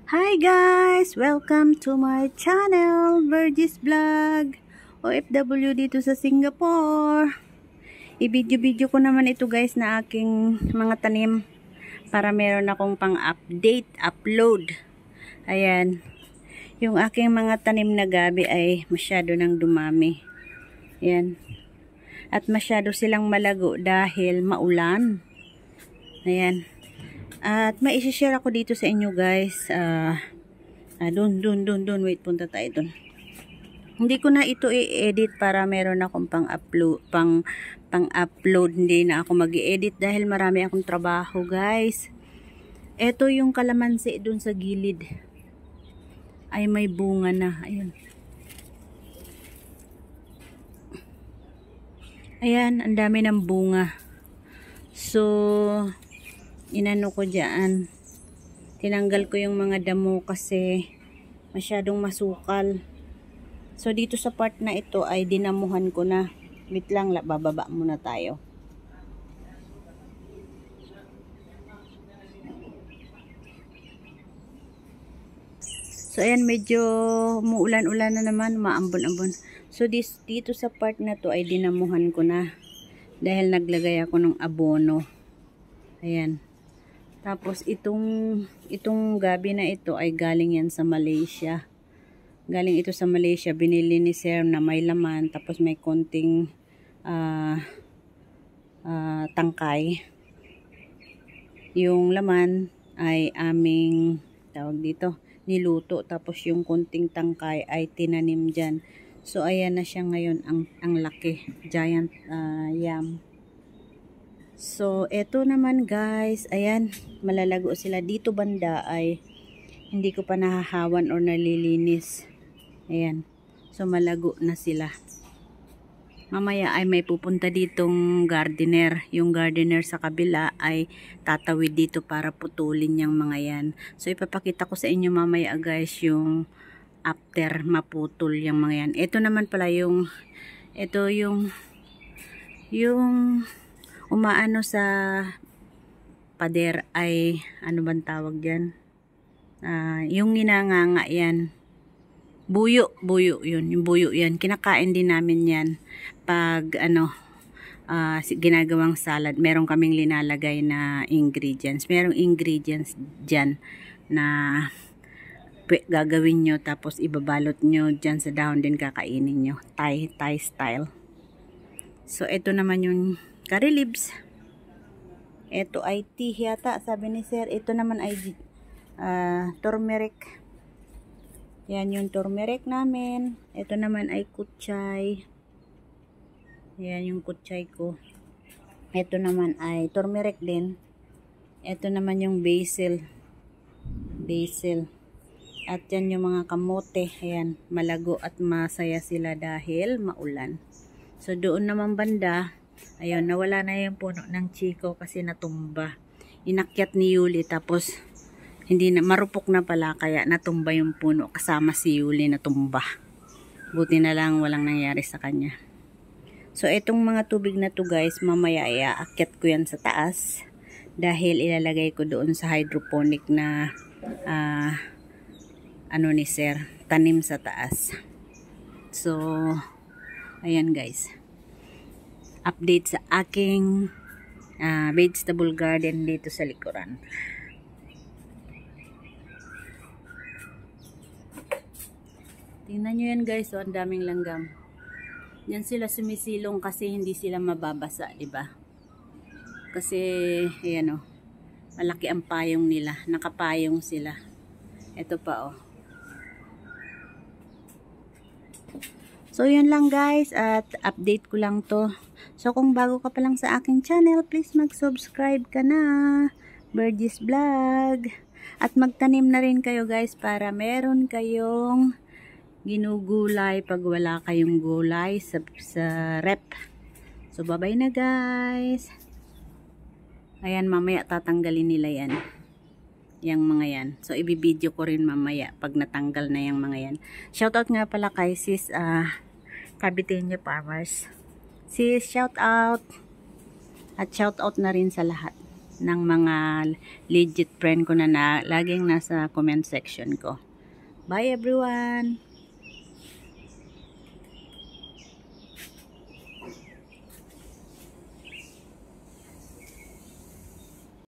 Hi guys! Welcome to my channel, Virgis Vlog, OFW dito sa Singapore. I-video-video ko naman ito guys na aking mga tanim para meron akong pang-update, upload. Ayan. Yung aking mga tanim na gabi ay masyado nang dumami. Ayan. At masyado silang malago dahil maulan. Ayan. At may isi-share ako dito sa inyo guys. Dun. Wait, punta tayo dun. Hindi ko na ito i-edit para meron akong pang-upload. Hindi na ako mag-i-edit dahil marami akong trabaho guys. Ito yung kalamansi dun sa gilid. Ay may bunga na. Ayun. Ayan, ang dami ng bunga. So, inano ko dyan, tinanggal ko yung mga damo kasi masyadong masukal. So dito sa part na ito ay dinamuhan ko na. Wait lang, bababa muna tayo. So ayan, medyo umuulan-ulan na naman, maambon-ambon. So dito sa part na to ay dinamuhan ko na dahil naglagay ako ng abono. Ayan. Tapos itong gabi na ito ay galing yan sa Malaysia. Galing ito sa Malaysia. Binili ni Sir na may laman. Tapos may konting tangkay. Yung laman ay aming tawag dito, niluto. Tapos yung konting tangkay ay tinanim dyan. So ayan na siya ngayon. Ang laki. Giant yam. So, eto naman guys, ayan, malalago sila. Dito banda ay hindi ko pa nahahawan or nalilinis. Ayan, so malago na sila. Mamaya ay may pupunta ditong gardener. Yung gardener sa kabila ay tatawid dito para putulin yung mga yan. So, ipapakita ko sa inyo mamaya guys yung after maputol yung mga yan. Ito naman pala yung umaano sa pader ay ano bang tawag yan, yung ginanganga yan, buyo yun, yung buyo yan, kinakain din namin yan pag ginagawang salad. Meron kaming linalagay na ingredients, merong ingredients dyan na gagawin nyo tapos ibabalot nyo dyan sa dahon din kakainin nyo, Thai style. So ito naman yung curry leaves. Ito ay tea yata, sabi ni Sir. Ito naman ay turmeric. Yan yung turmeric namin. Ito naman ay kutsay. Yan yung kutsay ko. Ito naman ay turmeric din. Ito naman yung basil. At yan yung mga kamote. Ayan, malago at masaya sila dahil maulan. So doon naman banda, ayun, nawala na yung puno ng chiko kasi natumba. Inakyat ni Yuli tapos hindi na, marupok na pala kaya natumba yung puno kasama si Yuli natumba. Buti na lang walang nangyari sa kanya. So itong mga tubig na to guys, mamaya iaakyat ko yan sa taas dahil ilalagay ko doon sa hydroponic na ni Sir, tanim sa taas. So ayan guys, update sa aking vegetable garden dito sa likuran. Tingnan nyo yan guys, so ang daming langgam. Yan sila sumisilong kasi hindi sila mababasa, diba? Kasi ayan malaki ang payong nila, nakapayong sila. Ito pa So, yun lang guys, at update ko lang to. So, kung bago ka pa lang sa aking channel, please mag-subscribe ka na, Virgis Vlog. At magtanim na rin kayo guys para meron kayong ginugulay pag wala kayong gulay sa rep. So, bye-bye na guys. Ayan, mamaya tatanggalin nila yan. Yang mga yan. So, ibibideo ko rin mamaya pag natanggal na yung mga yan. Shoutout nga pala kay sis Caviteño Farmers. Sis, shoutout. At shoutout na rin sa lahat. ng mga legit friend ko na laging nasa comment section ko. Bye everyone!